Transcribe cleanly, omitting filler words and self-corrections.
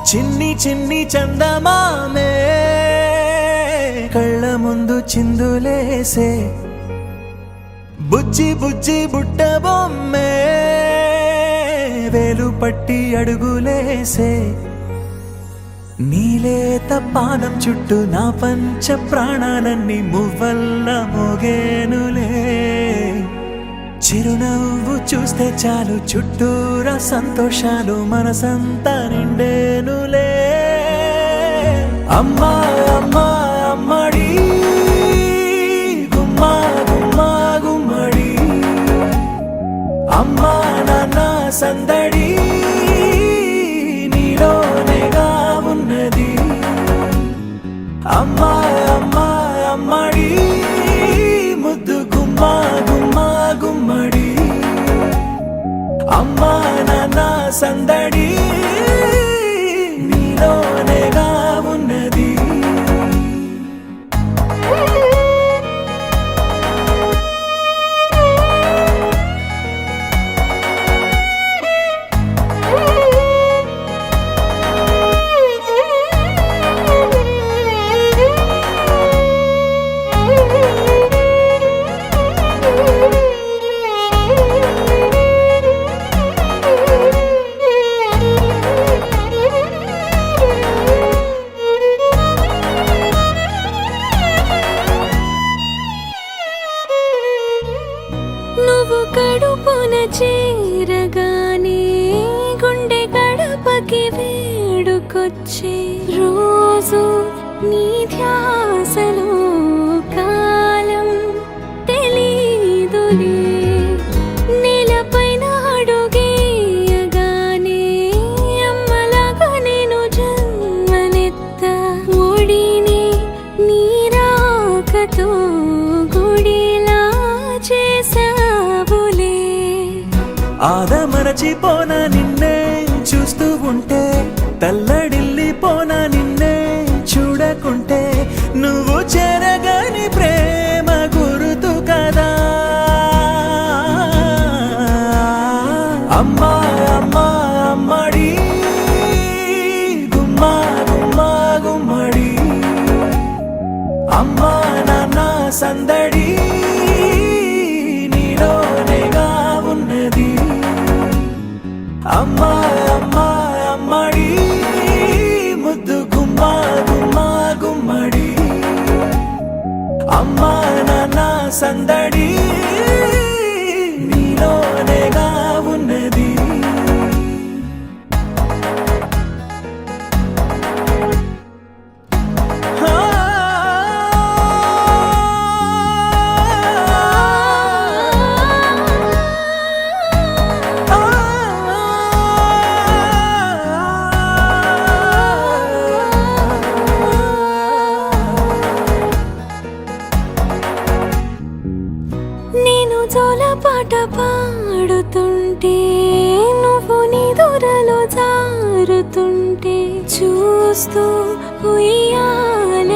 చిన్ని చిన్ని చందమామే కళ్ళ ముందు చిందులేసే బుజ్జి బుజ్జి బుట్ట బొమ్మే వేలు పట్టి అడుగులేసే నీలేత పాదం చుట్టూ నా పంచ ప్రాణాలన్నీ మువ్వల్ల మోగేనులే చిరునవ్వు చూస్తే చాలు చుట్టూరా సంతోషాలు మనసంతా నిండేనులే అమ్మా అమ్మా అమ్మడి గుమ్మా గుమ్మా గుమ్మడి అమ్మా నాన్న సందడి నీలోనేగా ఉన్నది అమ్మా అమ్మా అమ్మడి ముద్దు గుమ్మా గుమ్మా గుమ్మడి అమ్మా నాన్న సందడి నీలోనేగా ఉన్నది నువ్వు కడుపున చేరగానే గుండె గడపకి వేడుకొచ్చే రోజు నీ ధ్యాసలో కాలం తెలీదులే నేలపైన అడుగేయగానే అమ్మలాగా నేను జన్మనెత్త ఒడిని నీ రాకతో గుడిలా చేసావులే ఆదమరచిపోనా నిన్నే చూస్తూ ఉంటే తల్లడిల్లిపోనా నిన్నే చూడకుంటే నువ్వు చెరగని ప్రేమ గురుతు కదా అమ్మా అమ్మా అమ్మడి గుమ్మా గుమ్మా గుమ్మడి అమ్మా నాన్న సందడి నీలోనేగా ఉన్నది అమ్మా అమ్మా అమ్మడి ముద్దు గుమ్మా గుమ్మా గుమ్మడి అమ్మా నాన్న సందడి నీలోనేగా ఉన్నది నేను జోలపాట పాడుతుంటే నువ్వు నీ దూరలో జారుతుంటే చూస్తూ ఉయ్యాల